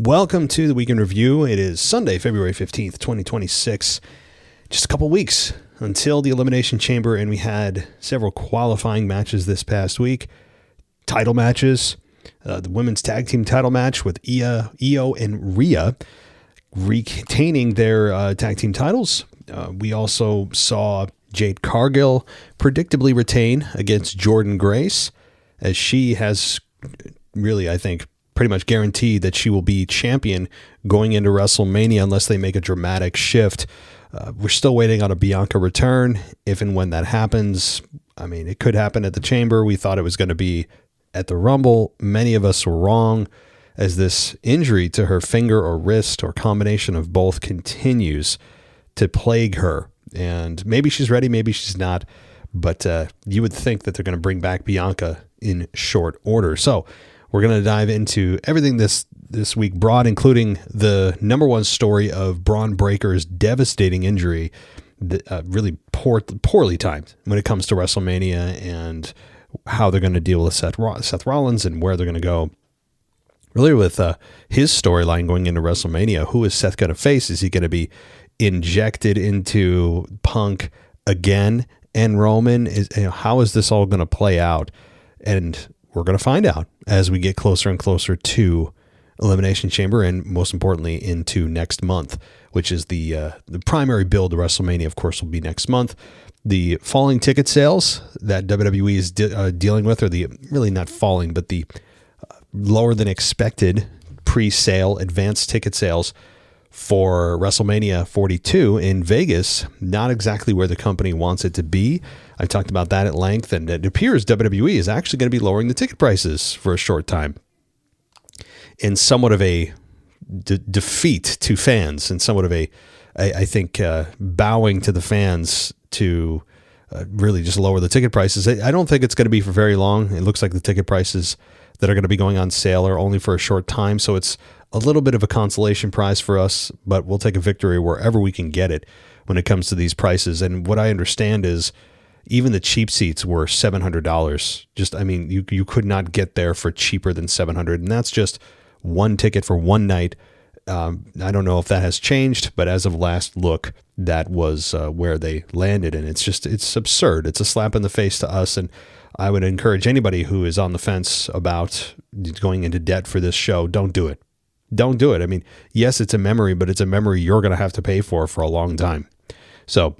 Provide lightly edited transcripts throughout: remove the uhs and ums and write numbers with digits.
Welcome to the Weekend Review. It is Sunday, February 15th, 2026. Just a couple weeks until the Elimination Chamber, and we had several qualifying matches this past week. Title matches, the women's tag team title match with Iyo and Rhea retaining their tag team titles. We also saw Jade Cargill predictably retain against Jordynn Grace, as she has really, I think, pretty much guaranteed that she will be champion going into WrestleMania unless they make a dramatic shift. We're still waiting on a Bianca return. If and when that happens, I mean, it could happen at the Chamber. We thought it was going to be at the Rumble. Many of us were wrong, as this injury to her finger or wrist or combination of both continues to plague her. And maybe she's ready, maybe she's not. But you would think that they're going to bring back Bianca in short order. So we're going to dive into everything this week brought, including the number one story of Bron Breakker's devastating injury, really poorly timed when it comes to WrestleMania, and how they're going to deal with Seth Rollins and where they're going to go. Really with his storyline going into WrestleMania, who is Seth going to face? Is he going to be injected into Punk again and Roman? How is this all going to play out? And we're going to find out as we get closer and closer to Elimination Chamber, and most importantly into next month, which is the primary build to WrestleMania, of course, will be next month. The falling ticket sales that WWE is dealing with, or the really not falling, but the lower than expected pre-sale advanced ticket sales for WrestleMania 42 in Vegas, not exactly where the company wants it to be. I've talked about that at length, and it appears WWE is actually going to be lowering the ticket prices for a short time, in somewhat of a defeat to fans, and somewhat of I think, bowing to the fans to really just lower the ticket prices. I don't think it's going to be for very long. It looks like the ticket prices that are going to be going on sale are only for a short time, so it's a little bit of a consolation prize for us, but we'll take a victory wherever we can get it when it comes to these prices. And what I understand is even the cheap seats were $700. You could not get there for cheaper than $700, and that's just one ticket for one night. I don't know if that has changed, but as of last look, that was where they landed, and it's absurd. It's a slap in the face to us, and I would encourage anybody who is on the fence about going into debt for this show, don't do it. Don't do it. I mean, yes, it's a memory, but it's a memory you're going to have to pay for a long time. So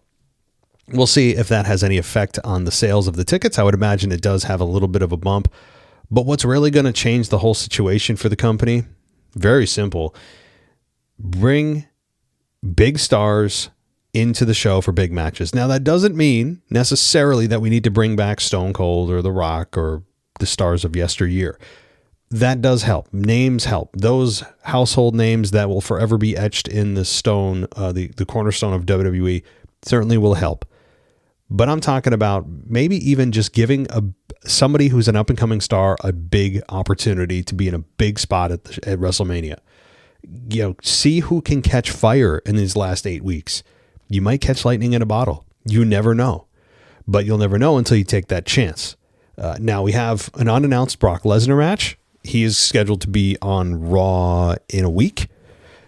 we'll see if that has any effect on the sales of the tickets. I would imagine it does have a little bit of a bump. But what's really going to change the whole situation for the company? Very simple. Bring big stars into the show for big matches. Now, that doesn't mean necessarily that we need to bring back Stone Cold or The Rock or the stars of yesteryear. That does help. Names help. Those household names that will forever be etched in the stone, the cornerstone of WWE, certainly will help. But I'm talking about maybe even just giving somebody who's an up-and-coming star a big opportunity to be in a big spot at WrestleMania. See who can catch fire in these last 8 weeks. You might catch lightning in a bottle. You never know. But you'll never know until you take that chance. Now we have an unannounced Brock Lesnar match. He is scheduled to be on Raw in a week,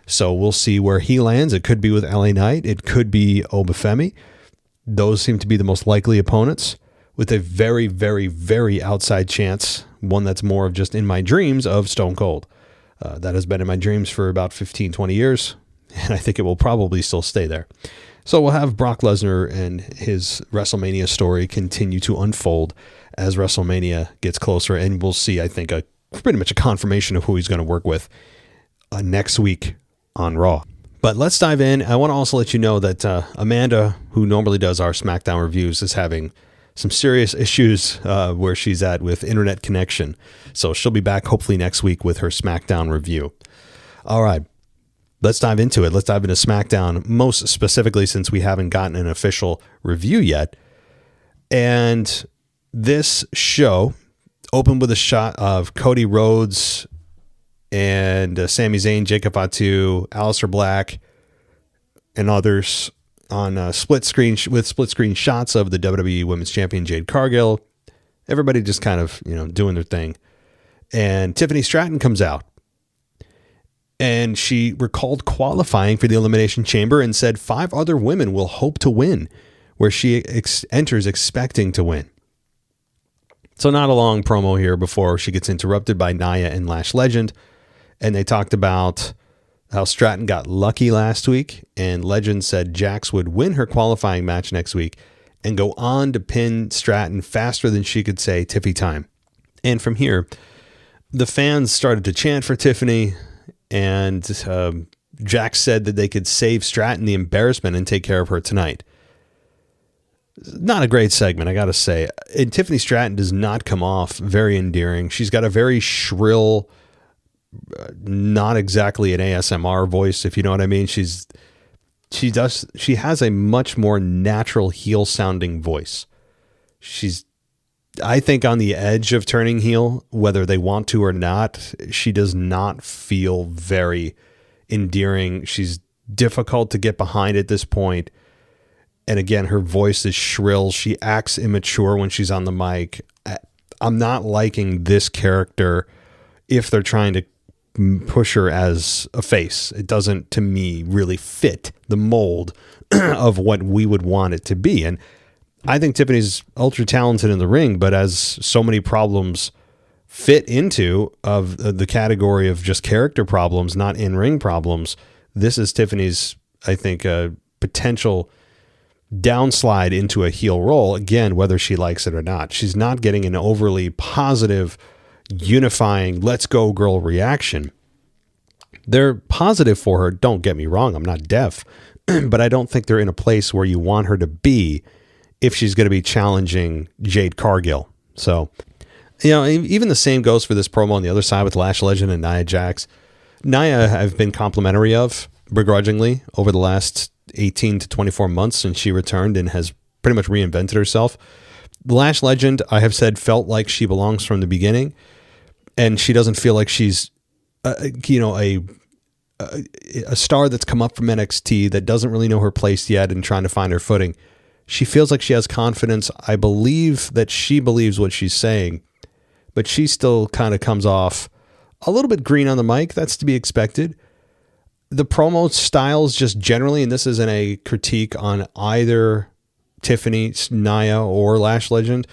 so we'll see where he lands. It could be with LA Knight. It could be Obafemi. Those seem to be the most likely opponents, with a very, very, very outside chance, one that's more of just in my dreams, of Stone Cold. That has been in my dreams for about 15, 20 years, and I think it will probably still stay there. So we'll have Brock Lesnar and his WrestleMania story continue to unfold as WrestleMania gets closer, and we'll see, I think, pretty much a confirmation of who he's going to work with next week on Raw. But let's dive in. I want to also let you know that Amanda, who normally does our SmackDown reviews, is having some serious issues where she's at with internet connection. So she'll be back hopefully next week with her SmackDown review. All right, let's dive into it. Let's dive into SmackDown, most specifically since we haven't gotten an official review yet. And this show opened with a shot of Cody, Rhodes, and Sami Zayn, Jacob Fatu, Aleister Black, and others on split screen shots of the WWE Women's Champion Jade Cargill. Everybody just kind of doing their thing, and Tiffany Stratton comes out, And she recalled qualifying for the Elimination Chamber and said 5 other women will hope to win, where she enters expecting to win. So not a long promo here before she gets interrupted by Nia and Lash Legend. And they talked about how Stratton got lucky last week, and Legend said Jax would win her qualifying match next week and go on to pin Stratton faster than she could say Tiffy time. And from here, the fans started to chant for Tiffany, and Jax said that they could save Stratton the embarrassment and take care of her tonight. Not a great segment, I got to say. And Tiffany Stratton does not come off very endearing. She's got a very shrill, not exactly an ASMR voice, if you know what I mean. She has a much more natural heel sounding voice. She's, I think, on the edge of turning heel, whether they want to or not. She does not feel very endearing. She's difficult to get behind at this point. And again, her voice is shrill. She acts immature when she's on the mic. I'm not liking this character if they're trying to push her as a face. It doesn't, to me, really fit the mold of what we would want it to be. And I think Tiffany's ultra talented in the ring, but as so many problems fit into of the category of just character problems, not in-ring problems, this is Tiffany's, I think, potential downslide into a heel role, again, whether she likes it or not. She's not getting an overly positive, unifying, let's go girl reaction. They're positive for her, don't get me wrong, I'm not deaf, but I don't think they're in a place where you want her to be if she's going to be challenging Jade Cargill. So, you know, even the same goes for this promo on the other side with Lash Legend and Nia Jax. Nia I've been complimentary of, begrudgingly, over the last 18 to 24 months since she returned and has pretty much reinvented herself. Lash Legend, I have said, felt like she belongs from the beginning, and she doesn't feel like she's, a star that's come up from NXT that doesn't really know her place yet and trying to find her footing. She feels like she has confidence. I believe that she believes what she's saying, but she still kind of comes off a little bit green on the mic. That's to be expected. The promo styles just generally, and this isn't a critique on either Tiffany, Nia, or Lash Legend,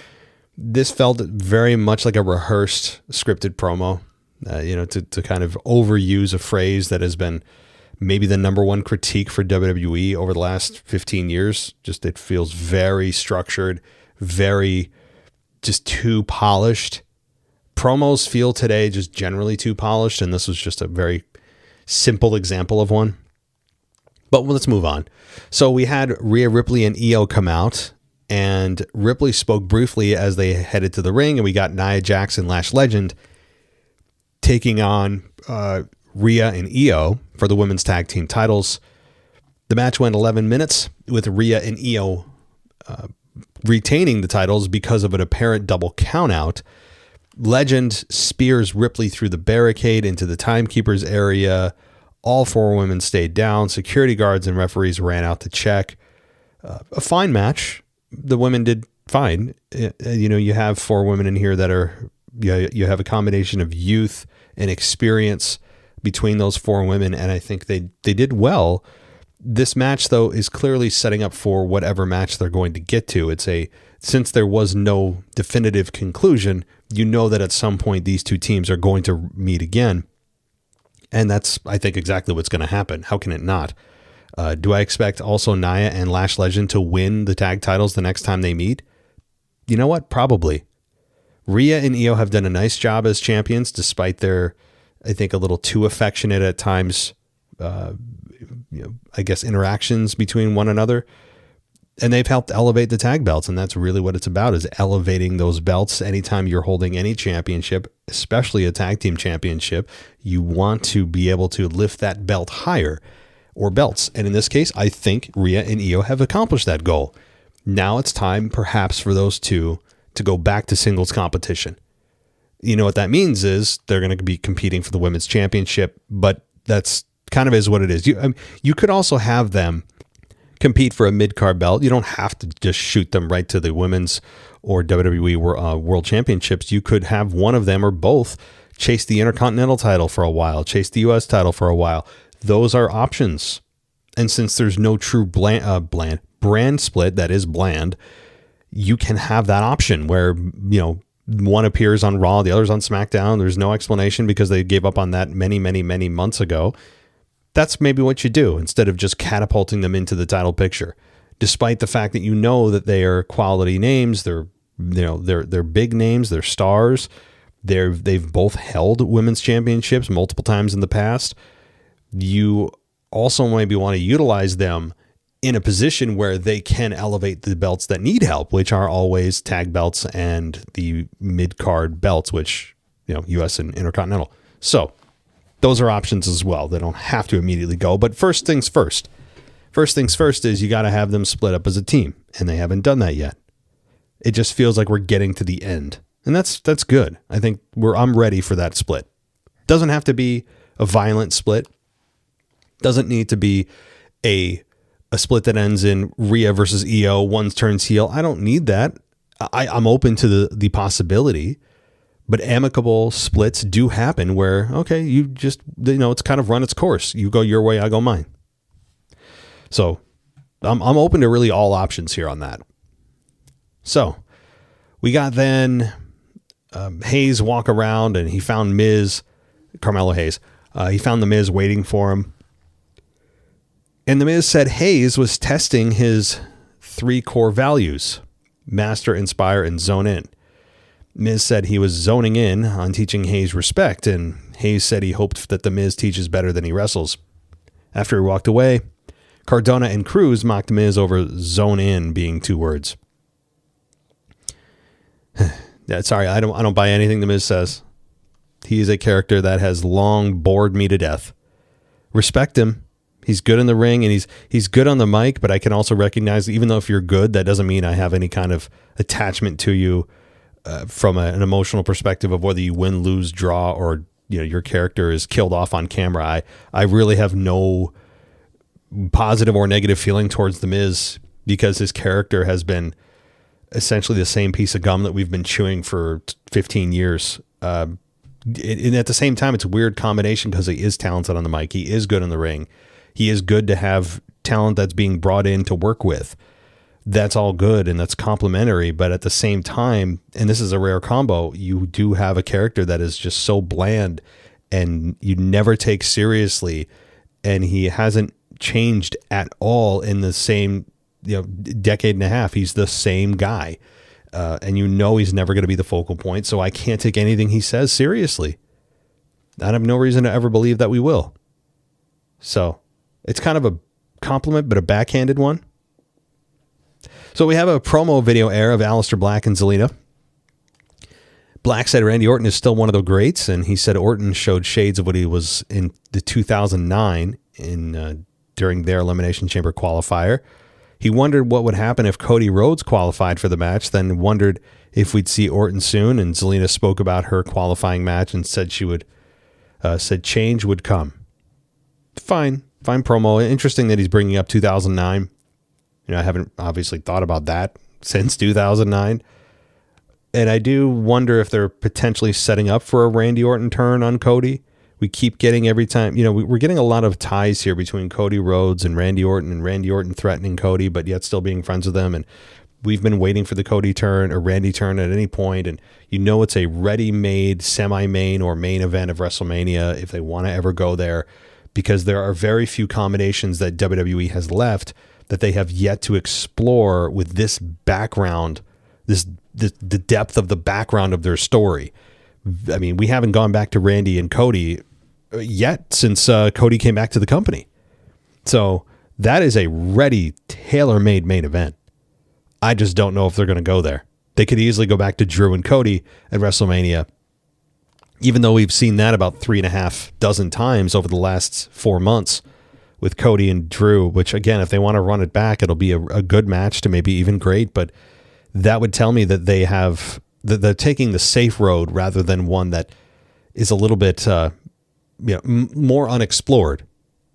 this felt very much like a rehearsed scripted promo, to kind of overuse a phrase that has been maybe the number one critique for WWE over the last 15 years. Just it feels very structured, very just too polished. Promos feel today just generally too polished, and this was just a very simple example of one. But let's move on. So we had Rhea Ripley and Iyo come out, and Ripley spoke briefly as they headed to the ring, and we got Nia Jax and Lash Legend taking on Rhea and Iyo for the women's tag team titles. The match went 11 minutes with Rhea and Iyo retaining the titles because of an apparent double countout. Legend spears Ripley through the barricade into the timekeeper's area. All 4 women stayed down. Security guards and referees ran out to check. A fine match. The women did fine. You have 4 women in here that are, you have a combination of youth and experience between those 4 women, and I think they did well. This match, though, is clearly setting up for whatever match they're going to get to. Since there was no definitive conclusion, you know that at some point these 2 teams are going to meet again. And that's, I think, exactly what's going to happen. How can it not? Do I expect also Nia and Lash Legend to win the tag titles the next time they meet? You know what? Probably. Rhea and Iyo have done a nice job as champions, despite their, I think, a little too affectionate at times, interactions between one another. And they've helped elevate the tag belts, and that's really what it's about, is elevating those belts. Anytime you're holding any championship, especially a tag team championship, you want to be able to lift that belt higher, or belts. And in this case, I think Rhea and Iyo have accomplished that goal. Now it's time, perhaps, for those 2 to go back to singles competition. You know what that means is they're going to be competing for the women's championship, but that's kind of is what it is. You could also have them compete for a mid-card belt. You don't have to just shoot them right to the women's or WWE World Championships. You could have one of them or both chase the Intercontinental title for a while, chase the U.S. title for a while. Those are options. And since there's no true brand split that is bland, you can have that option where, one appears on Raw, the other's on SmackDown. There's no explanation because they gave up on that many, many, many months ago. That's maybe what you do instead of just catapulting them into the title picture. Despite the fact that that they are quality names, they're big names, they're stars. They've both held women's championships multiple times in the past. You also maybe want to utilize them in a position where they can elevate the belts that need help, which are always tag belts and the mid-card belts, which, US and Intercontinental. So those are options as well. They don't have to immediately go. But first things first. First things first is you got to have them split up as a team, and they haven't done that yet. It just feels like we're getting to the end, and that's good. I think I'm ready for that split. Doesn't have to be a violent split. Doesn't need to be a split that ends in Rhea versus Iyo, one turns heel. I don't need that. I'm open to the possibility, but amicable splits do happen where, okay, you just, it's kind of run its course. You go your way, I go mine. So I'm open to really all options here on that. So we got then Hayes walk around and he found Carmelo Hayes. He found The Miz waiting for him. And The Miz said Hayes was testing his 3 core values: master, inspire, and zone in. Miz said he was zoning in on teaching Hayes respect, and Hayes said he hoped that The Miz teaches better than he wrestles. After he walked away, Cardona and Cruz mocked Miz over zone in being 2 words. Sorry, I don't buy anything The Miz says. He is a character that has long bored me to death. Respect him. He's good in the ring and he's good on the mic, but I can also recognize, even though if you're good, that doesn't mean I have any kind of attachment to you from an emotional perspective of whether you win, lose, draw, or your character is killed off on camera. I really have no positive or negative feeling towards The Miz because his character has been essentially the same piece of gum that we've been chewing for 15 years. And at the same time, it's a weird combination because he is talented on the mic. He is good in the ring. He is good to have talent that's being brought in to work with. That's all good and that's complimentary. But at the same time, and this is a rare combo, you do have a character that is just so bland and you never take seriously. And he hasn't changed at all in the same decade and a half. He's the same guy. And he's never going to be the focal point. So I can't take anything he says seriously. I have no reason to ever believe that we will. So it's kind of a compliment, but a backhanded one. So we have a promo video air of Aleister Black and Zelina. Black said Randy Orton is still one of the greats, and he said Orton showed shades of what he was in the 2009 during their Elimination Chamber qualifier. He wondered what would happen if Cody Rhodes qualified for the match, then wondered if we'd see Orton soon, and Zelina spoke about her qualifying match and said said change would come. Fine promo. Interesting that he's bringing up 2009. I haven't obviously thought about that since 2009. And I do wonder if they're potentially setting up for a Randy Orton turn on Cody. We keep getting every time, we're getting a lot of ties here between Cody Rhodes and Randy Orton threatening Cody, but yet still being friends with them. And we've been waiting for the Cody turn or Randy turn at any point. And it's a ready-made semi-main or main event of WrestleMania if they want to ever go there, because there are very few combinations that WWE has left that they have yet to explore with this background, the depth of the background of their story. I mean, we haven't gone back to Randy and Cody yet since Cody came back to the company. So that is a ready, tailor-made main event. I just don't know if they're going to go there. They could easily go back to Drew and Cody at WrestleMania, even though we've seen that about 3.5 dozen times over the last 4 months with Cody and Drew, which, again, if they want to run it back, it'll be a good match to maybe even great. But that would tell me that they're taking the safe road rather than one that is a little bit more unexplored.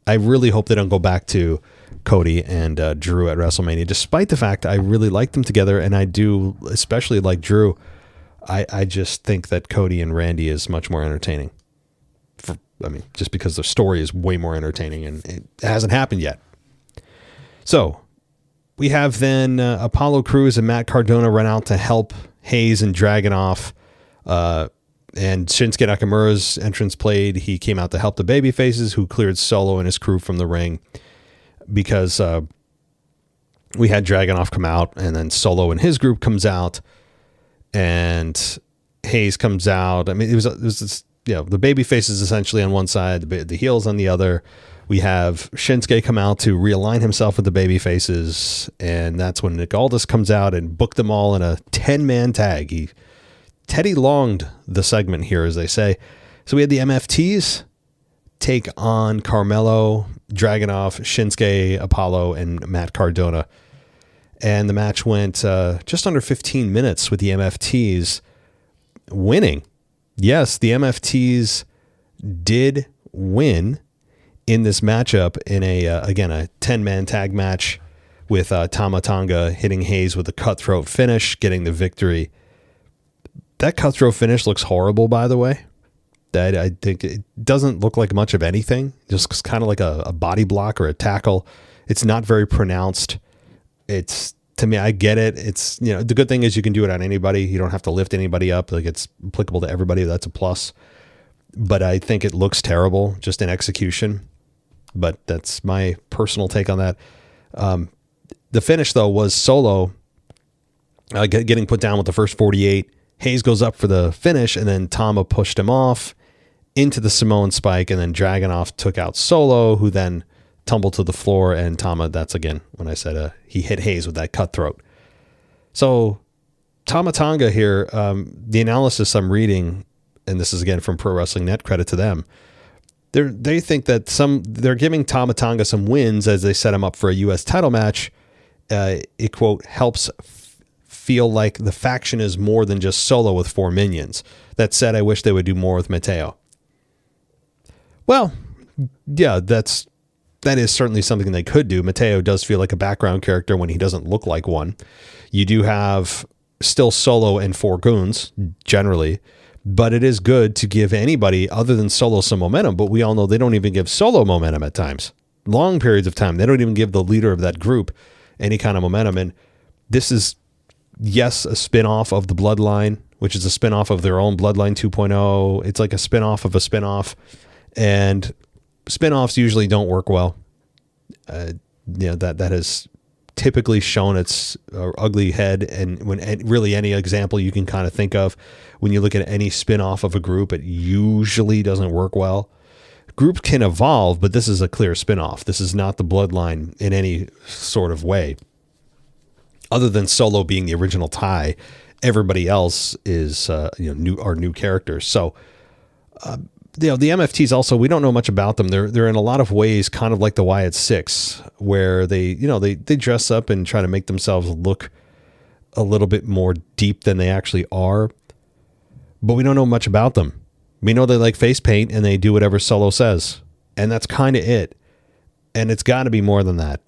I really hope they don't go back to Cody and Drew at WrestleMania, despite the fact I really like them together, and I do especially like Drew. I just think that Cody and Randy is much more entertaining. Just because the story is way more entertaining, and it hasn't happened yet. So we have then Apollo Crews and Matt Cardona run out to help Hayes and Dragunov. And Shinsuke Nakamura's entrance played. He came out to help the babyfaces, who cleared Solo and his crew from the ring, because we had Dragunov come out, and then Solo and his group comes out, and Hayes comes out. I mean, it was this, the babyfaces essentially on one side, the heels on the other. We have Shinsuke come out to realign himself with the babyfaces, and that's when Nick Aldis comes out and booked them all in a 10-man tag. He Teddy longed the segment here, as they say. So we had the MFTs take on Carmelo, Dragunov, Shinsuke, Apollo, and Matt Cardona. And the match went just under 15 minutes with the MFTs winning. Yes, the MFTs did win in this matchup in a 10-man tag match with Tama Tonga hitting Hayes with a cutthroat finish, getting the victory. That cutthroat finish looks horrible, by the way. That I think it doesn't look like much of anything. Just kind of like a body block or a tackle. It's not very pronounced. It's, to me, I get it. It's, the good thing is you can do it on anybody. You don't have to lift anybody up. Like, it's applicable to everybody. That's a plus. But I think it looks terrible just in execution. But that's my personal take on that. The finish, though, was Solo getting put down with the first 48. Hayes goes up for the finish, and then Tama pushed him off into the Samoan spike, and then Dragunov took out Solo, who then tumbled to the floor, and Tama, that's again when I said he hit Hayes with that cutthroat. So Tama Tonga here, the analysis I'm reading, and this is again from Pro Wrestling Net, credit to them, they think that they're giving Tama Tonga some wins as they set him up for a U.S. title match. It, quote, helps feel like the faction is more than just Solo with 4 minions. That said, I wish they would do more with Mateo. Well, yeah, that is certainly something they could do. Mateo does feel like a background character when he doesn't look like one. You do have still Solo and 4 goons, generally, but it is good to give anybody other than Solo some momentum, but we all know they don't even give Solo momentum at times. Long periods of time. They don't even give the leader of that group any kind of momentum, and this is, yes, a spin-off of the Bloodline, which is a spin-off of their own Bloodline 2.0. It's like a spin-off of a spin-off, and spin-offs usually don't work well. That has typically shown its ugly head, and really any example you can kind of think of, when you look at any spin-off of a group, it usually doesn't work well. Groups can evolve, but this is a clear spin-off. This is not the Bloodline in any sort of way. Other than Solo being the original tie, everybody else is new characters. So the MFTs also, we don't know much about them. They're in a lot of ways kind of like the Wyatt Six, where they dress up and try to make themselves look a little bit more deep than they actually are. But we don't know much about them. We know they like face paint and they do whatever Solo says, and that's kind of it. And it's got to be more than that.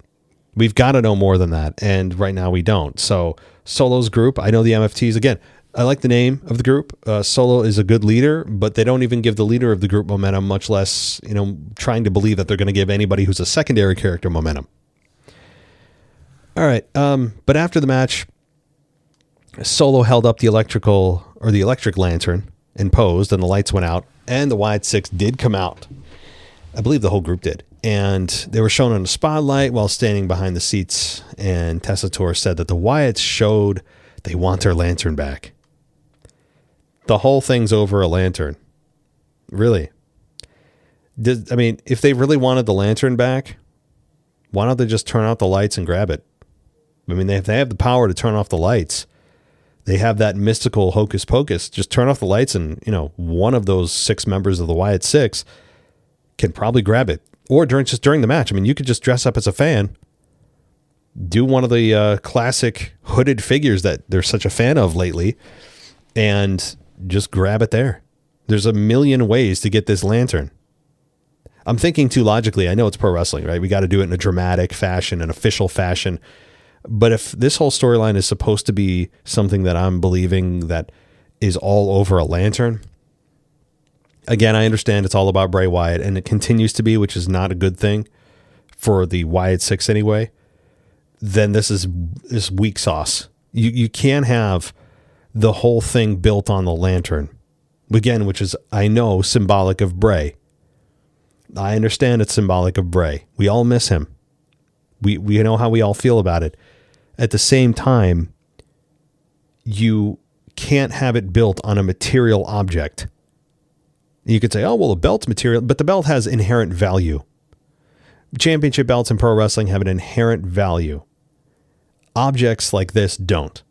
We've got to know more than that, and right now we don't. So Solo's group, I know the MFTs, again, I like the name of the group. Solo is a good leader, but they don't even give the leader of the group momentum, much less, trying to believe that they're going to give anybody who's a secondary character momentum. All right, but after the match, Solo held up the electric lantern and posed, and the lights went out, and the Wyatt Six did come out. I believe the whole group did. And they were shown on a spotlight while standing behind the seats. And Tessitore said that the Wyatts showed they want their lantern back. The whole thing's over a lantern. Really? If they really wanted the lantern back, why don't they just turn out the lights and grab it? If they have the power to turn off the lights, they have that mystical hocus pocus. Just turn off the lights and, one of those 6 members of the Wyatt Six can probably grab it. Or during the match. You could just dress up as a fan, do one of the classic hooded figures that they're such a fan of lately, and just grab it there. There's a million ways to get this lantern. I'm thinking too logically. I know it's pro wrestling, right? We got to do it in a dramatic fashion, an official fashion. But if this whole storyline is supposed to be something that I'm believing that is all over a lantern. Again, I understand it's all about Bray Wyatt, and it continues to be, which is not a good thing for the Wyatt Six anyway. Then this is weak sauce. You can't have the whole thing built on the lantern. Again, which is, I know, symbolic of Bray. I understand it's symbolic of Bray. We all miss him. We know how we all feel about it. At the same time, you can't have it built on a material object. You could say, oh, well, the belt's material, but the belt has inherent value. Championship belts in pro wrestling have an inherent value. Objects like this don't.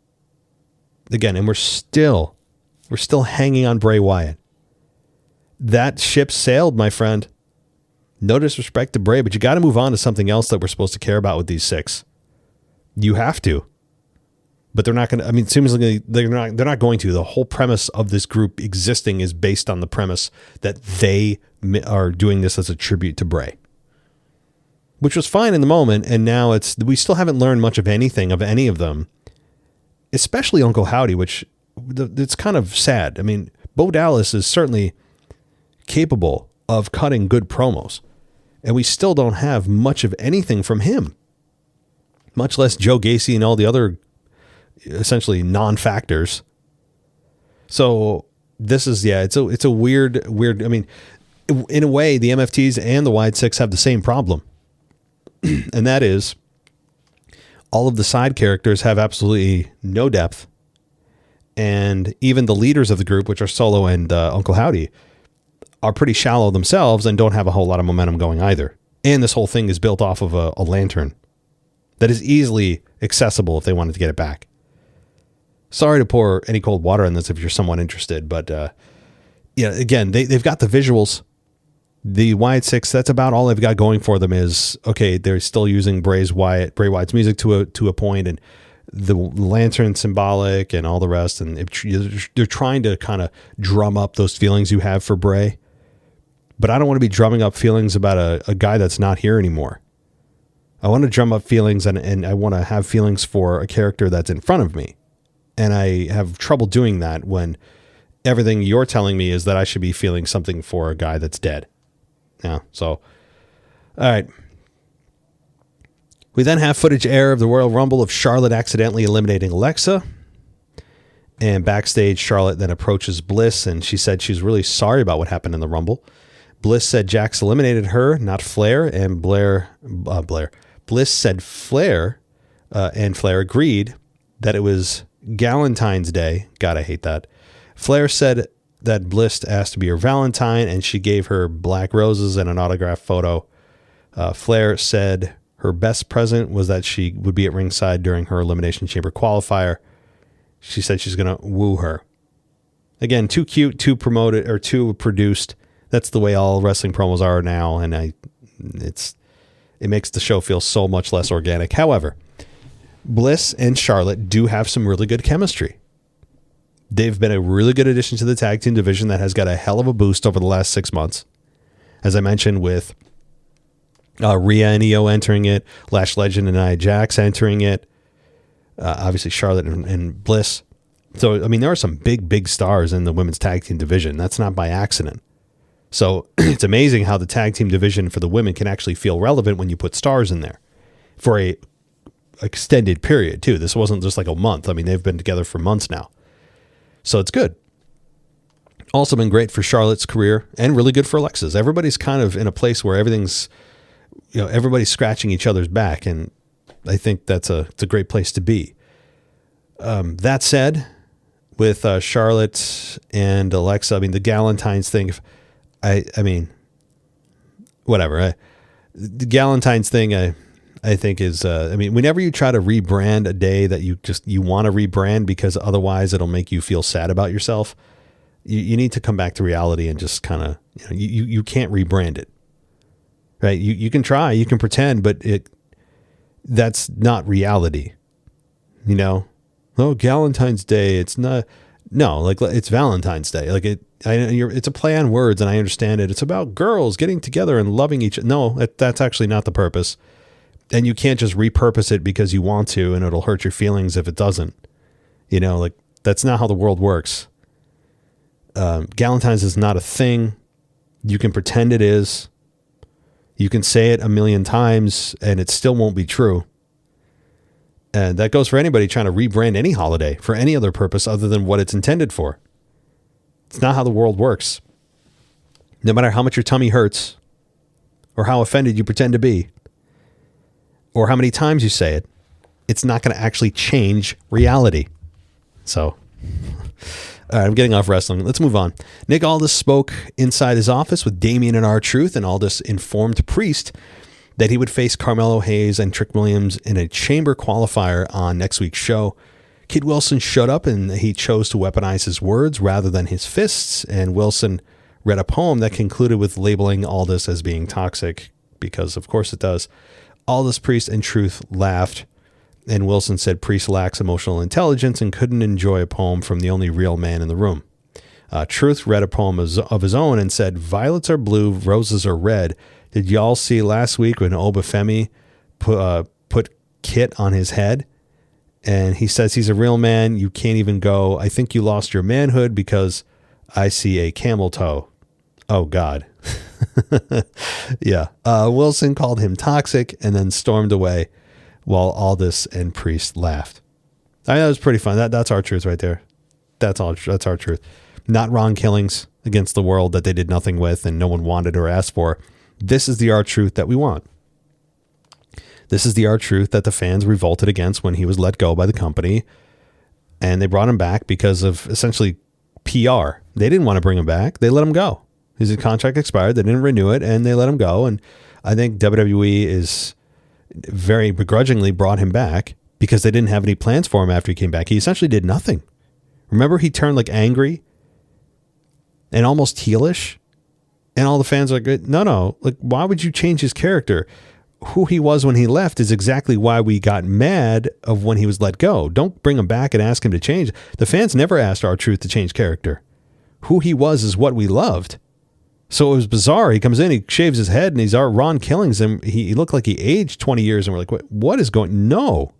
Again, and we're still hanging on Bray Wyatt. That ship sailed, my friend. No disrespect to Bray, but you got to move on to something else that we're supposed to care about with these six. You have to. But they're not going to, I mean, seemingly they're not going to. The whole premise of this group existing is based on the premise that they are doing this as a tribute to Bray. Which was fine in the moment, and now we still haven't learned much of anything of any of them. Especially Uncle Howdy, which it's kind of sad. I mean, Bo Dallas is certainly capable of cutting good promos, and we still don't have much of anything from him, much less Joe Gacy and all the other essentially non-factors. So this is, it's a weird, I mean, in a way, the MFTs and the Wyatt Six have the same problem, and that is all of the side characters have absolutely no depth. And even the leaders of the group, which are Solo and Uncle Howdy, are pretty shallow themselves and don't have a whole lot of momentum going either. And this whole thing is built off of a lantern that is easily accessible if they wanted to get it back. Sorry to pour any cold water on this if you're somewhat interested, but again, they've got the visuals. The Wyatt Six, that's about all they've got going for them is, okay, they're still using Bray Wyatt's music to a point, and the lantern symbolic and all the rest. And they're trying to kind of drum up those feelings you have for Bray. But I don't want to be drumming up feelings about a guy that's not here anymore. I want to drum up feelings and I want to have feelings for a character that's in front of me. And I have trouble doing that when everything you're telling me is that I should be feeling something for a guy that's dead. Yeah. So, all right. We then have footage air of the Royal Rumble of Charlotte accidentally eliminating Alexa. And backstage, Charlotte then approaches Bliss, and she said she's really sorry about what happened in the Rumble. Bliss said Jax eliminated her, not Flair, and Bliss said Flair, and Flair agreed that it was Galentine's Day. God, I hate that. Flair said that Bliss asked to be her Valentine, and she gave her black roses and an autographed photo. Flair said her best present was that she would be at ringside during her Elimination Chamber qualifier. She said she's going to woo her. Again, too cute, too promoted, or too produced. That's the way all wrestling promos are now, and it makes the show feel so much less organic. However, Bliss and Charlotte do have some really good chemistry. They've been a really good addition to the tag team division that has got a hell of a boost over the last 6 months. As I mentioned, with Rhea and Iyo entering it, Lash Legend and Nia Jax entering it, obviously Charlotte and Bliss. So, I mean, there are some big stars in the women's tag team division. That's not by accident. So it's amazing how the tag team division for the women can actually feel relevant when you put stars in there for a extended period too. This wasn't just like a month. I mean, they've been together for months now. So it's good. Also been great for Charlotte's career and really good for Alexa's. Everybody's kind of in a place where everything's, everybody's scratching each other's back. And I think it's a great place to be. That said, with Charlotte and Alexa, I mean, the Galentine's thing, I mean, whatever. The Galentine's thing, I think is, whenever you try to rebrand a day that you want to rebrand because otherwise it'll make you feel sad about yourself, you need to come back to reality and just kind of, you can't rebrand it, right? You can try, you can pretend, but that's not reality, Oh, Galentine's Day. It's not, no, like it's Valentine's Day. Like it's a play on words, and I understand it. It's about girls getting together and loving each other. No, that's actually not the purpose. And you can't just repurpose it because you want to, and it'll hurt your feelings if it doesn't. Like that's not how the world works. Galentine's is not a thing. You can pretend it is. You can say it a million times and it still won't be true. And that goes for anybody trying to rebrand any holiday for any other purpose other than what it's intended for. It's not how the world works. No matter how much your tummy hurts or how offended you pretend to be or how many times you say it, it's not going to actually change reality. So, all right, I'm getting off wrestling. Let's move on. Nick Aldis spoke inside his office with Damian and R-Truth, and Aldis informed Priest that he would face Carmelo Hayes and Trick Williams in a chamber qualifier on next week's show. Kid Wilson showed up and he chose to weaponize his words rather than his fists, and Wilson read a poem that concluded with labeling Aldis as being toxic, because of course it does. Aldis, Priest, and Truth laughed, and Wilson said Priest lacks emotional intelligence and couldn't enjoy a poem from the only real man in the room. Truth read a poem of his own and said, "Violets are blue, roses are red. Did y'all see last week when Obafemi put Kit on his head?" And he says he's a real man. You can't even go, "I think you lost your manhood because I see a camel toe." Oh, God. Yeah. Wilson called him toxic and then stormed away while Aldis and Priest laughed. I mean, that was pretty fun. That's R-Truth right there. That's R-Truth. Not Ron Killings against the world that they did nothing with and no one wanted or asked for. This is the R-Truth that we want. This is the R-Truth that the fans revolted against when he was let go by the company. And they brought him back because of essentially PR. They didn't want to bring him back. They let him go. His contract expired. They didn't renew it and they let him go. And I think WWE is very begrudgingly brought him back because they didn't have any plans for him after he came back. He essentially did nothing. Remember, he turned like angry and almost heelish. And all the fans are like, no, like, why would you change his character? Who he was when he left is exactly why we got mad of when he was let go. Don't bring him back and ask him to change. The fans never asked R-Truth to change character. Who he was is what we loved. So it was bizarre. He comes in, he shaves his head, and he's our Ron Killings, and he looked like he aged 20 years, and we're like, what is going? No.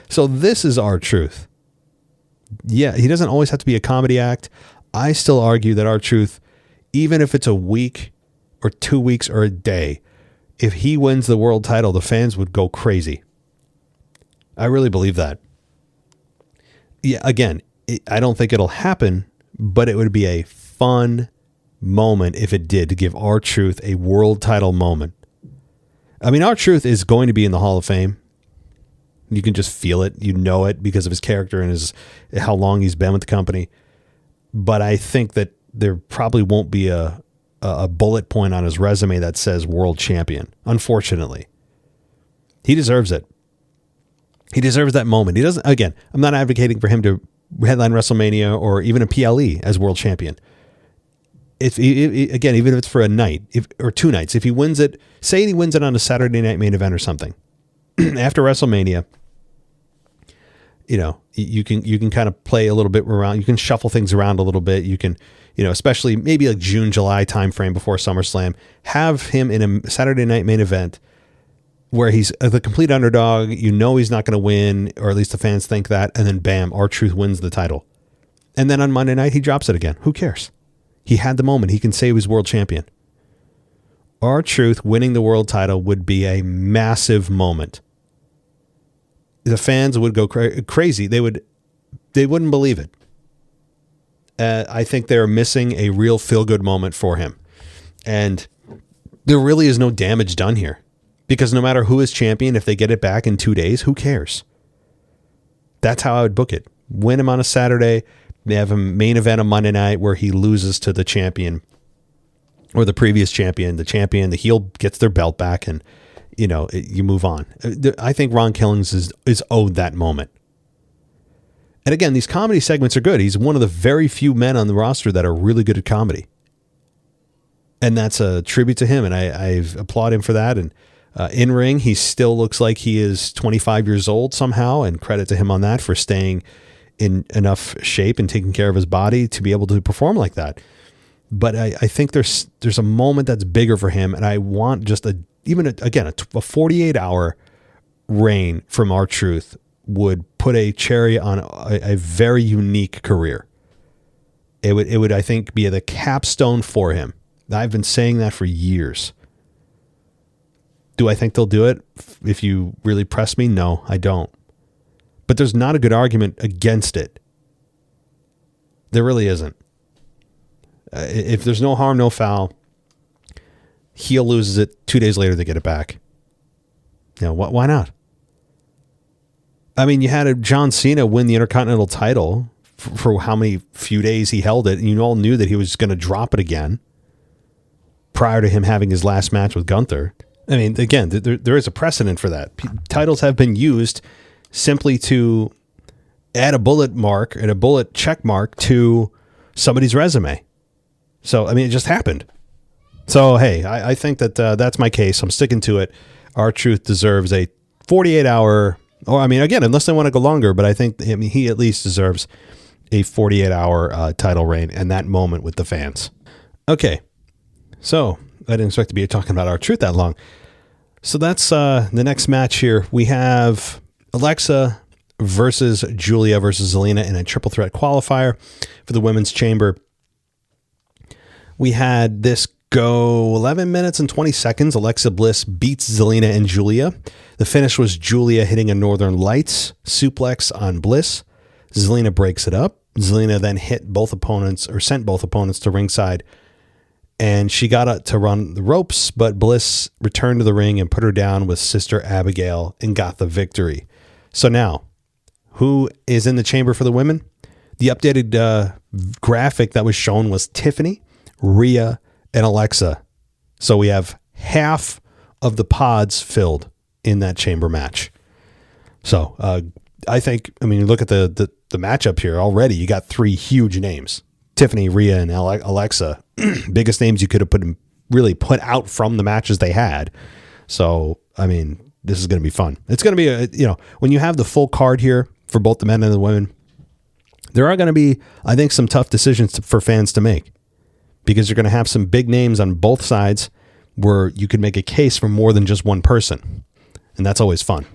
So this is R-Truth. Yeah, he doesn't always have to be a comedy act. I still argue that R-Truth, even if it's a week or 2 weeks or a day, if he wins the world title, the fans would go crazy. I really believe that. Yeah, again, I don't think it'll happen, but it would be a fun moment if it did, to give R-Truth a world title moment. I mean, R-Truth is going to be in the Hall of Fame. You can just feel it. You know it because of his character and how long he's been with the company. But I think that there probably won't be a bullet point on his resume that says world champion. Unfortunately, he deserves it. He deserves that moment. He doesn't, again, I'm not advocating for him to headline WrestleMania or even a PLE as world champion. Again, even if it's for a night or 2 nights, if he wins it, say he wins it on a Saturday night main event or something after WrestleMania, you know, you can kind of play a little bit around. You can shuffle things around a little bit. You can, you know, especially maybe like June, July timeframe before SummerSlam, have him in a Saturday night main event where he's the complete underdog. You know, he's not going to win, or at least the fans think that. And then bam, R-Truth wins the title. And then on Monday night, he drops it again. Who cares? He had the moment. He can say he was world champion. R-Truth winning the world title would be a massive moment. The fans would go crazy. They wouldn't believe it. I think they're missing a real feel-good moment for him. And there really is no damage done here. Because no matter who is champion, if they get it back in 2 days, who cares? That's how I would book it. Win him on a Saturday. They have a main event on Monday night where he loses to the champion or the previous champion. The heel gets their belt back and, you know, you move on. I think Ron Killings is owed that moment. And again, these comedy segments are good. He's one of the very few men on the roster that are really good at comedy. And that's a tribute to him. And I applaud him for that. And in ring, he still looks like he is 25 years old somehow. And credit to him on that for staying in enough shape and taking care of his body to be able to perform like that. But I think there's a moment that's bigger for him. And I want just a 48-hour reign from R-Truth would put a cherry on a very unique career. It would, I think, be the capstone for him. I've been saying that for years. Do I think they'll do it? If you really press me, no, I don't. But there's not a good argument against it. There really isn't. If there's no harm, no foul, heel loses it. 2 days later, they get it back. Why not? I mean, you had a John Cena win the Intercontinental title for how many few days he held it, and you all knew that he was going to drop it again prior to him having his last match with Gunther. I mean, again, there is a precedent for that. Titles have been used simply to add a bullet mark and a bullet check mark to somebody's resume. So, I mean, it just happened. So, hey, I think that that's my case. I'm sticking to it. R-Truth deserves a 48-hour, or I mean, again, unless they want to go longer, but I think he at least deserves a 48-hour title reign and that moment with the fans. Okay, so I didn't expect to be talking about R-Truth that long. So that's the next match here. We have Alexa versus Julia versus Zelina in a triple threat qualifier for the Women's Chamber. We had this go 11 minutes and 20 seconds. Alexa Bliss beats Zelina and Julia. The finish was Julia hitting a Northern Lights suplex on Bliss. Zelina breaks it up. Zelina then sent both opponents to ringside, and she got up to run the ropes, but Bliss returned to the ring and put her down with Sister Abigail and got the victory. So now, who is in the chamber for the women? The updated graphic that was shown was Tiffany, Rhea, and Alexa. So we have half of the pods filled in that chamber match. So I think, I mean, look at the matchup here already. You got three huge names: Tiffany, Rhea, and Alexa. Biggest names you could have really put out from the matches they had. So, I mean, this is going to be fun. It's going to be when you have the full card here for both the men and the women, there are going to be, I think, some tough decisions for fans to make, because you're going to have some big names on both sides where you could make a case for more than just one person. And that's always fun.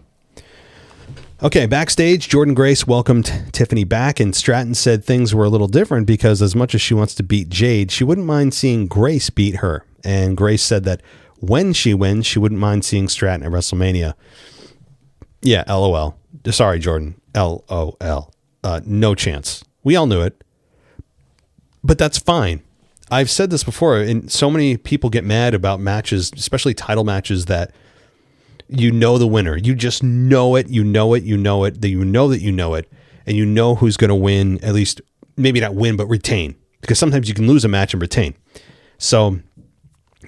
Okay, backstage, Jordynn Grace welcomed Tiffany back, and Stratton said things were a little different because as much as she wants to beat Jade, she wouldn't mind seeing Grace beat her. And Grace said that when she wins, she wouldn't mind seeing Stratton at WrestleMania. Yeah, LOL. Sorry, Jordynn. LOL. No chance. We all knew it. But that's fine. I've said this before, and so many people get mad about matches, especially title matches, that you know the winner. You just know it. You know it. You know it. That you know that you know it. And you know who's going to win, at least maybe not win, but retain. Because sometimes you can lose a match and retain. So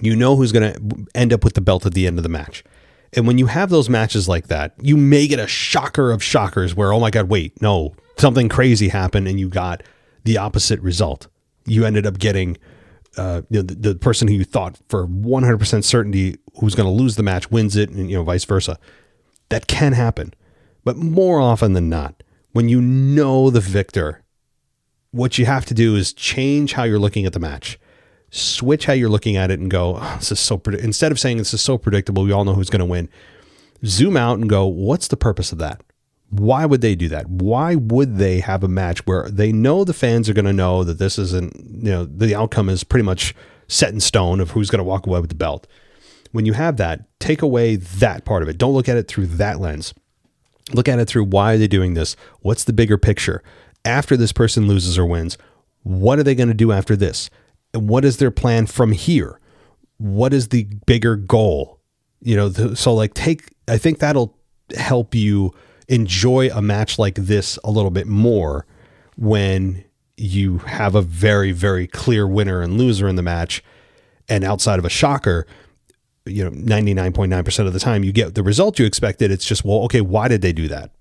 you know who's going to end up with the belt at the end of the match. And when you have those matches like that, you may get a shocker of shockers where, oh my God, wait, no, something crazy happened and you got the opposite result. You ended up getting the person who you thought for 100% certainty who's going to lose the match wins it, and vice versa. That can happen. But more often than not, when you know the victor, what you have to do is change how you're looking at the match. Switch how you're looking at it and go, oh, this is so instead of saying this is so predictable, we all know who's going to win. Zoom out and go, what's the purpose of that? Why would they do that? Why would they have a match where they know the fans are going to know that this isn't, the outcome is pretty much set in stone of who's going to walk away with the belt? When you have that, take away that part of it. Don't look at it through that lens. Look at it through, why are they doing this? What's the bigger picture? After this person loses or wins, what are they going to do after this? And what is their plan from here? What is the bigger goal? I think that'll help you enjoy a match like this a little bit more when you have a very, very clear winner and loser in the match. And outside of a shocker, 99.9% of the time you get the result you expected. It's just, well, okay, why did they do that?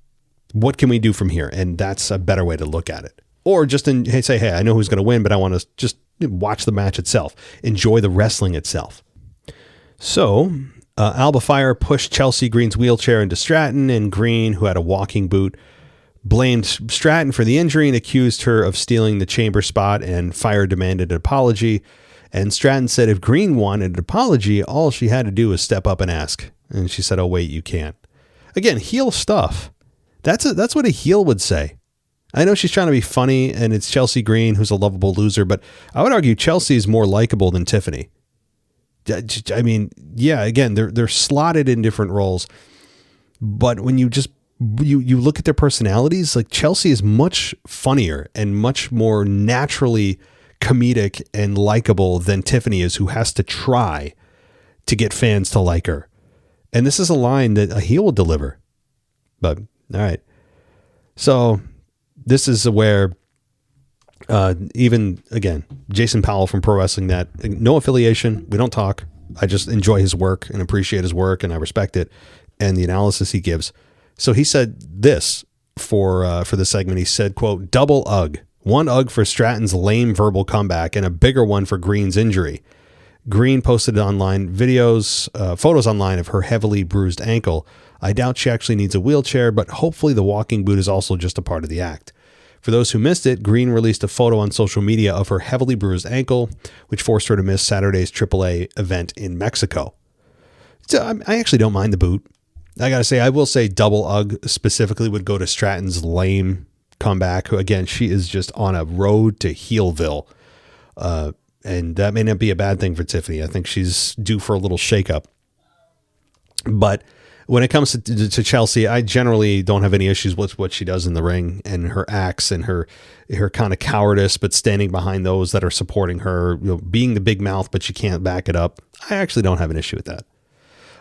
What can we do from here? And that's a better way to look at it. Or just say, I know who's going to win, but I want to just watch the match itself, enjoy the wrestling itself. So Alba Fire pushed Chelsea Green's wheelchair into Stratton, and Green, who had a walking boot, blamed Stratton for the injury and accused her of stealing the chamber spot, and Fire demanded an apology. And Stratton said if Green wanted an apology, all she had to do was step up and ask. And she said, oh, wait, you can't. Again, heel stuff. That's what a heel would say. I know she's trying to be funny, and it's Chelsea Green, who's a lovable loser, but I would argue Chelsea is more likable than Tiffany. I mean, yeah, again, they're slotted in different roles, but when you just you look at their personalities, like Chelsea is much funnier and much more naturally comedic and likable than Tiffany is, who has to try to get fans to like her. And this is a line that a heel will deliver. But all right. So this is where even, again, Jason Powell from Pro Wrestling Net, no affiliation. We don't talk. I just enjoy his work and appreciate his work, and I respect it and the analysis he gives. So he said this for the segment. He said, quote, double UGG. One UGG for Stratton's lame verbal comeback and a bigger one for Green's injury. Green posted online photos online of her heavily bruised ankle. I doubt she actually needs a wheelchair, but hopefully the walking boot is also just a part of the act. For those who missed it, Green released a photo on social media of her heavily bruised ankle, which forced her to miss Saturday's AAA event in Mexico. So I actually don't mind the boot. I got to say, I will say double UGG specifically would go to Stratton's lame comeback, who, again, she is just on a road to Heelville. And that may not be a bad thing for Tiffany. I think she's due for a little shakeup. But when it comes to Chelsea, I generally don't have any issues with what she does in the ring and her acts and her kind of cowardice, but standing behind those that are supporting her, being the big mouth, but she can't back it up. I actually don't have an issue with that.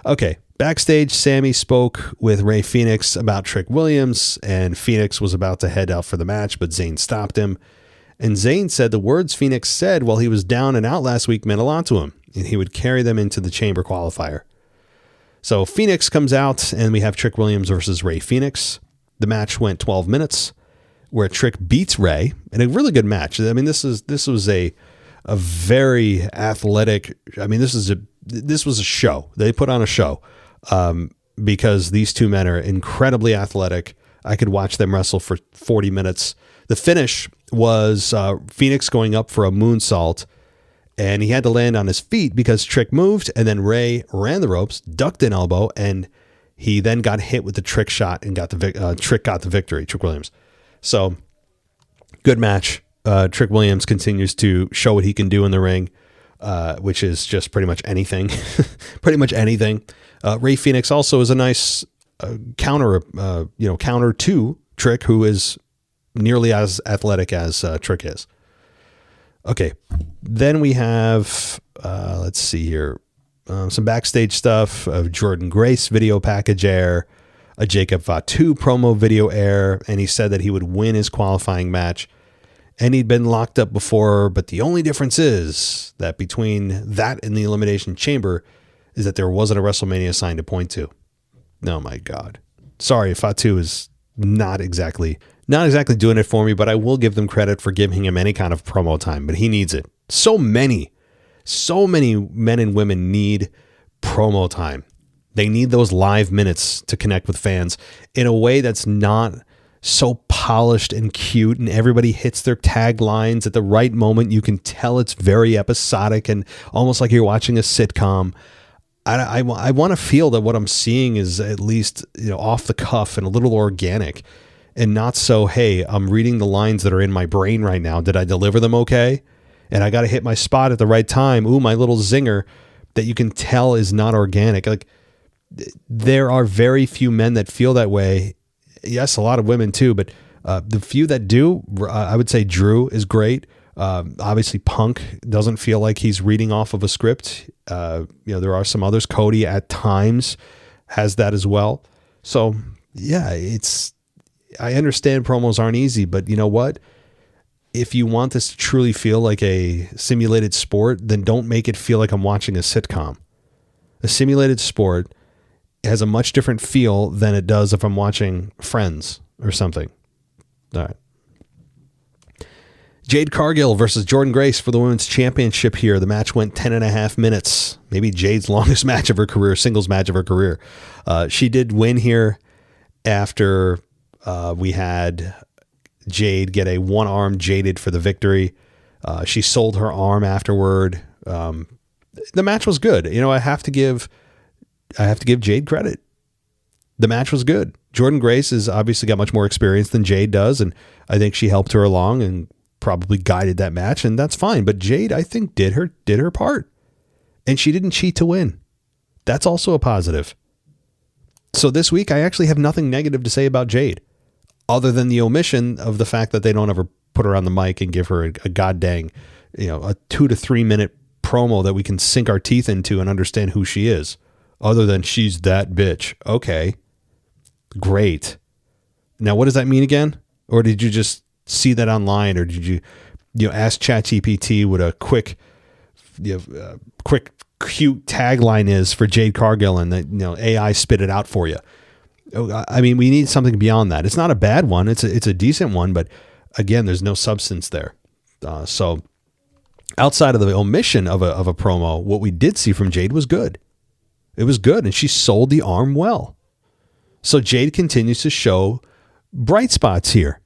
Okay. Backstage, Sammy spoke with Rey Fenix about Trick Williams, and Fenix was about to head out for the match, but Zayn stopped him. And Zayn said the words Fenix said while he was down and out last week meant a lot to him, and he would carry them into the Chamber qualifier. So Fenix comes out, and we have Trick Williams versus Rey Fenix. The match went 12 minutes, where Trick beats Rey in a really good match. I mean, this was a very athletic. I mean, this was a show. They put on a show. Because these two men are incredibly athletic. I could watch them wrestle for 40 minutes. The finish was Fenix going up for a moonsault, and he had to land on his feet because Trick moved, and then Rey ran the ropes, ducked an elbow, and he then got hit with the Trick shot and Trick got the victory, Trick Williams. So, good match. Trick Williams continues to show what he can do in the ring, which is just pretty much anything. Pretty much anything. Rey Fenix also is a nice counter to Trick, who is nearly as athletic as Trick is. Okay, then we have let's see here, some backstage stuff of Jordynn Grace video package air, a Jacob Fatu promo video air, and he said that he would win his qualifying match. And he'd been locked up before, but the only difference is that between that and the Elimination Chamber is that there wasn't a WrestleMania sign to point to. Oh my God. Sorry, Fatu is not exactly doing it for me, but I will give them credit for giving him any kind of promo time, but he needs it. So many men and women need promo time. They need those live minutes to connect with fans in a way that's not so polished and cute, and everybody hits their taglines at the right moment. You can tell it's very episodic and almost like you're watching a sitcom. I want to feel that what I'm seeing is at least, off the cuff and a little organic, and not so, hey, I'm reading the lines that are in my brain right now. Did I deliver them okay? And I got to hit my spot at the right time. Ooh, my little zinger that you can tell is not organic. Like, there are very few men that feel that way. Yes, a lot of women too, but the few that do, I would say Drew is great. Obviously, Punk doesn't feel like he's reading off of a script. There are some others. Cody at times has that as well. So yeah, I understand promos aren't easy, but you know what? If you want this to truly feel like a simulated sport, then don't make it feel like I'm watching a sitcom. A simulated sport has a much different feel than it does if I'm watching Friends or something. All right. Jade Cargill versus Jordynn Grace for the women's championship here. The match went 10.5 minutes. Maybe Jade's longest match of her career, singles match of her career. She did win here after we had Jade get a one-arm Jaded for the victory. She sold her arm afterward. The match was good. I have to give Jade credit. The match was good. Jordynn Grace has obviously got much more experience than Jade does, and I think she helped her along and probably guided that match, and that's fine. But Jade, I think, did her part, and she didn't cheat to win. That's also a positive. So this week, I actually have nothing negative to say about Jade, other than the omission of the fact that they don't ever put her on the mic and give her a goddamn, a 2 to 3 minute promo that we can sink our teeth into and understand who she is, other than she's that bitch. Okay. Great. Now, what does that mean again? Or did you just see that online, or did you ask ChatGPT what a quick cute tagline is for Jade Cargill, and that AI spit it out for you? I mean, we need something beyond that. It's not a bad one. It's a decent one, but again, there's no substance there. So outside of the omission of a promo, what we did see from Jade was good. It was good, and she sold the arm well. So Jade continues to show bright spots here.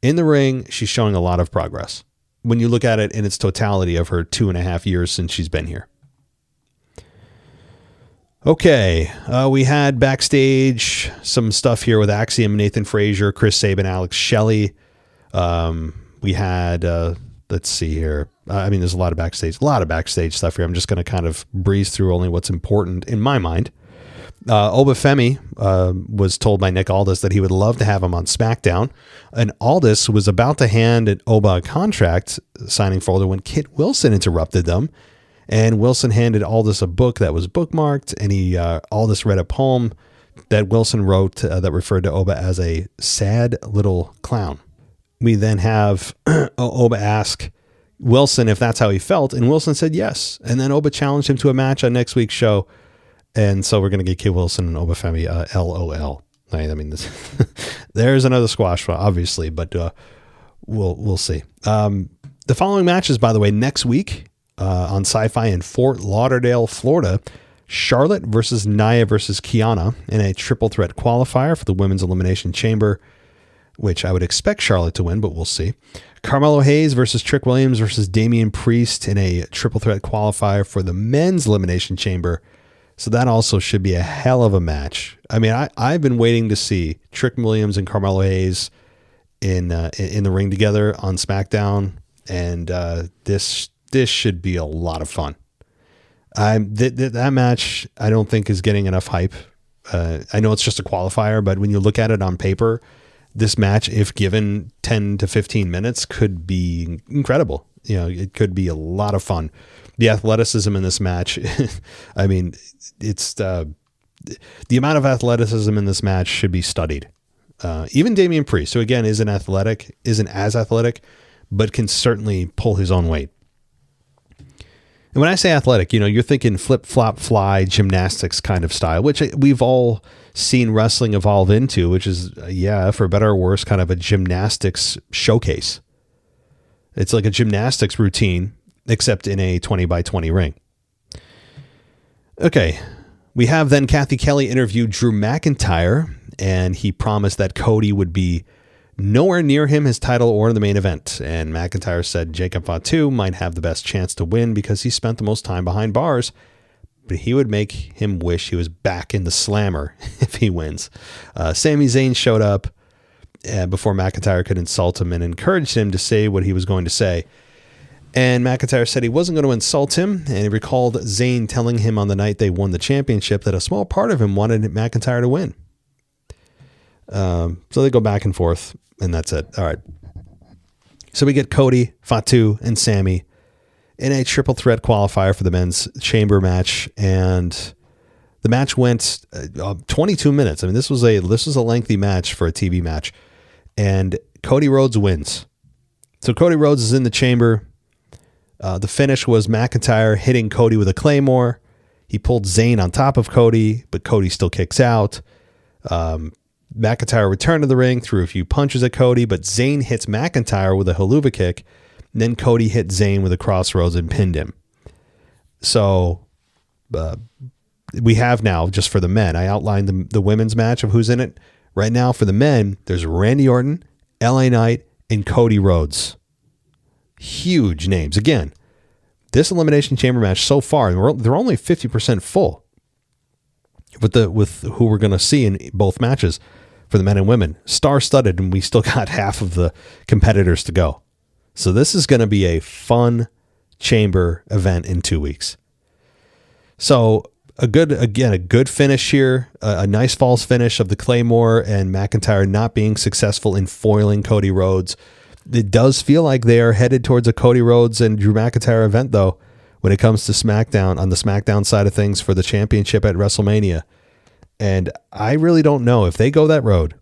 In the ring, she's showing a lot of progress when you look at it in its totality of her 2.5 years since she's been here. Okay, we had backstage some stuff here with Axiom, Nathan Frazier, Chris Sabin, Alex Shelley. We had, let's see here. There's a lot of backstage stuff here. I'm just going to kind of breeze through only what's important in my mind. Obafemi was told by Nick Aldis that he would love to have him on SmackDown, and Aldis was about to hand Oba a contract signing folder when Kit Wilson interrupted them, and Wilson handed Aldis a book that was bookmarked, and Aldis read a poem that Wilson wrote that referred to Oba as a sad little clown. We then have Oba ask Wilson if that's how he felt, and Wilson said yes, and then Oba challenged him to a match on next week's show. And so we're going to get Kit Wilson and Obafemi, LOL. There's another squash, obviously, but we'll see. The following matches, by the way, next week on Sci-Fi in Fort Lauderdale, Florida, Charlotte versus Nia versus Kiana in a triple threat qualifier for the Women's Elimination Chamber, which I would expect Charlotte to win, but we'll see. Carmelo Hayes versus Trick Williams versus Damian Priest in a triple threat qualifier for the Men's Elimination Chamber. So that also should be a hell of a match. I mean, I've been waiting to see Trick Williams and Carmelo Hayes in the ring together on SmackDown, and this should be a lot of fun. That match I don't think is getting enough hype. I know it's just a qualifier, but when you look at it on paper, this match, if given 10 to 15 minutes, could be incredible. It could be a lot of fun. The athleticism in this match, I mean, it's the amount of athleticism in this match should be studied. Even Damian Priest, who again isn't as athletic, but can certainly pull his own weight. And when I say athletic, you're thinking flip, flop, fly, gymnastics kind of style, which we've all seen wrestling evolve into, which is, for better or worse, kind of a gymnastics showcase. It's like a gymnastics routine, except in a 20 by 20 ring. Okay. We have then Kathy Kelly interview Drew McIntyre, and he promised that Cody would be nowhere near him, his title, or the main event. And McIntyre said Jacob Fatu might have the best chance to win because he spent the most time behind bars, but he would make him wish he was back in the slammer if he wins. Sami Zayn showed up before McIntyre could insult him and encouraged him to say what he was going to say. And McIntyre said he wasn't going to insult him, and he recalled Zayn telling him on the night they won the championship that a small part of him wanted McIntyre to win. So they go back and forth, and that's it. All right. So we get Cody, Fatu, and Sami in a triple threat qualifier for the men's chamber match, and the match went 22 minutes. I mean, this was a lengthy match for a TV match, and Cody Rhodes wins. So Cody Rhodes is in the chamber. The finish was McIntyre hitting Cody with a Claymore. He pulled Zayn on top of Cody, but Cody still kicks out. McIntyre returned to the ring, threw a few punches at Cody, but Zayn hits McIntyre with a haluva kick. And then Cody hit Zayn with a crossroads and pinned him. So we have now, just for the men, I outlined the women's match of who's in it. Right now for the men, there's Randy Orton, LA Knight, and Cody Rhodes. Huge names. Again, this Elimination Chamber match so far, they're only 50% full. with who we're going to see in both matches for the men and women. Star-studded, and we still got half of the competitors to go. So this is going to be a fun Chamber event in 2 weeks. So a good finish here, a nice false finish of the Claymore and McIntyre not being successful in foiling Cody Rhodes. It does feel like they are headed towards a Cody Rhodes and Drew McIntyre event, though, when it comes to SmackDown, on the SmackDown side of things for the championship at WrestleMania. And I really don't know if they go that road,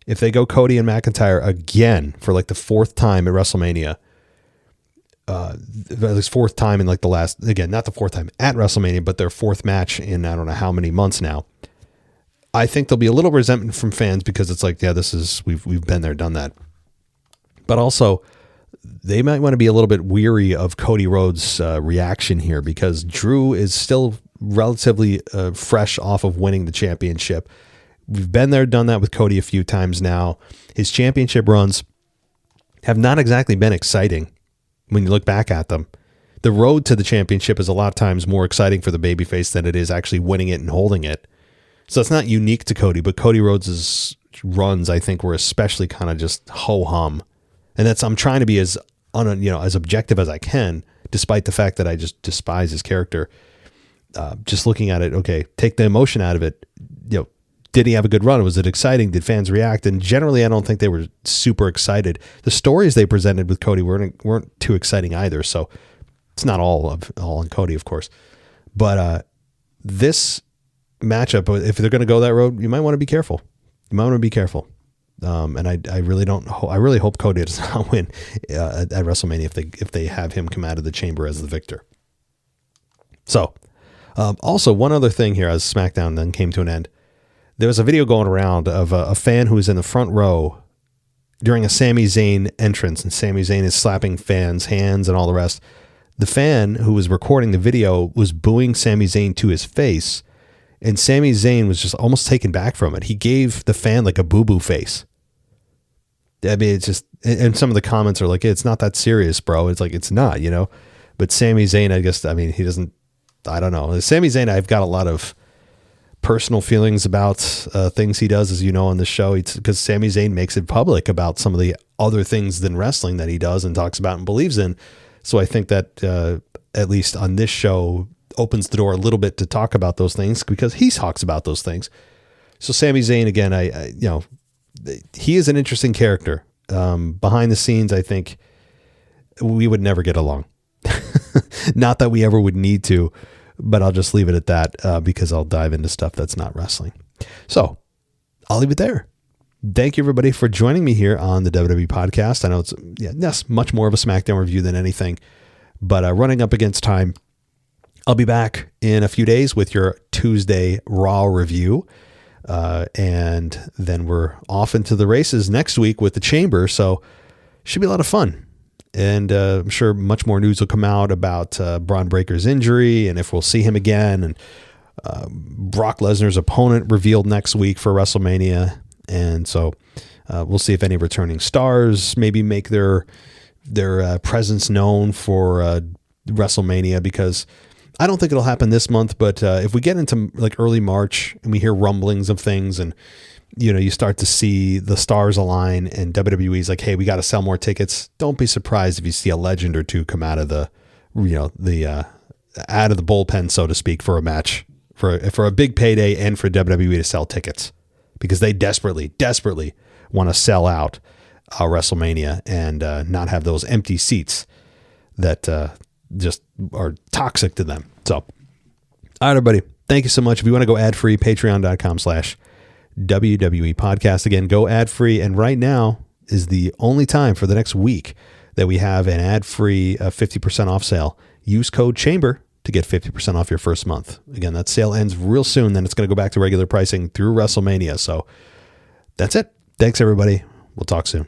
if they go Cody and McIntyre again for like the fourth time at WrestleMania, this fourth time in like the last, again, not the fourth time at WrestleMania, but their fourth match in I don't know how many months now. I think there'll be a little resentment from fans because it's like, yeah, this is, we've been there, done that. But also, they might want to be a little bit weary of Cody Rhodes' reaction here because Drew is still relatively fresh off of winning the championship. We've been there, done that with Cody a few times now. His championship runs have not exactly been exciting when you look back at them. The road to the championship is a lot of times more exciting for the babyface than it is actually winning it and holding it. So it's not unique to Cody, but Cody Rhodes' runs, I think, were especially kind of just ho-hum. And I'm trying to be as objective as I can, despite the fact that I just despise his character. Just looking at it, okay, take the emotion out of it. Did he have a good run? Was it exciting? Did fans react? And generally, I don't think they were super excited. The stories they presented with Cody weren't too exciting either. So it's not all on Cody, of course. But this matchup, if they're going to go that road, you might want to be careful. And I really hope Cody does not win at WrestleMania if they have him come out of the chamber as the victor. So, also one other thing here as SmackDown then came to an end. There was a video going around of a fan who was in the front row during a Sami Zayn entrance, and Sami Zayn is slapping fans' hands and all the rest. The fan who was recording the video was booing Sami Zayn to his face, and Sami Zayn was just almost taken back from it. He gave the fan like a boo-boo face. I mean, it's just, and some of the comments are like, it's not that serious, bro. It's like, it's not, but Sami Zayn, he doesn't, I don't know. Sami Zayn, I've got a lot of personal feelings about things he does, as you know, on the show, because Sami Zayn makes it public about some of the other things than wrestling that he does and talks about and believes in. So I think that at least on this show opens the door a little bit to talk about those things because he talks about those things. So Sami Zayn, again, he is an interesting character. Behind the scenes, I think we would never get along. Not that we ever would need to, but I'll just leave it at that because I'll dive into stuff that's not wrestling. So I'll leave it there. Thank you, everybody, for joining me here on the WWE podcast. I know it's much more of a SmackDown review than anything, but running up against time, I'll be back in a few days with your Tuesday Raw review. And then we're off into the races next week with the Chamber. So should be a lot of fun. And I'm sure much more news will come out about Bron Breakker's injury and if we'll see him again. And Brock Lesnar's opponent revealed next week for WrestleMania. And so we'll see if any returning stars maybe make their presence known for WrestleMania, because I don't think it'll happen this month, but if we get into like early March and we hear rumblings of things and, you start to see the stars align and WWE's like, hey, we got to sell more tickets. Don't be surprised if you see a legend or two come out of the bullpen, so to speak, for a match, for a big payday and for WWE to sell tickets, because they desperately want to sell out WrestleMania and not have those empty seats that just are toxic to them. So, all right, everybody, thank you so much. If you want to go ad-free, patreon.com/WWE podcast. Again, go ad-free. And right now is the only time for the next week that we have an ad-free 50% off sale. Use code CHAMBER to get 50% off your first month. Again, that sale ends real soon. Then it's going to go back to regular pricing through WrestleMania. So that's it. Thanks, everybody. We'll talk soon.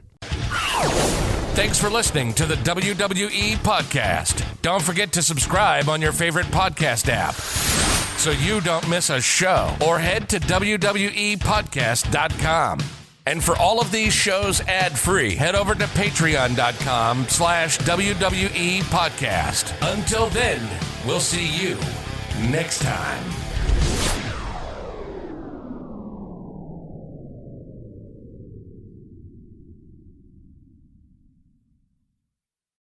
Thanks for listening to the WWE podcast. Don't forget to subscribe on your favorite podcast app so you don't miss a show, or head to WWEpodcast.com. And for all of these shows ad-free, head over to patreon.com/WWE podcast. Until then, we'll see you next time.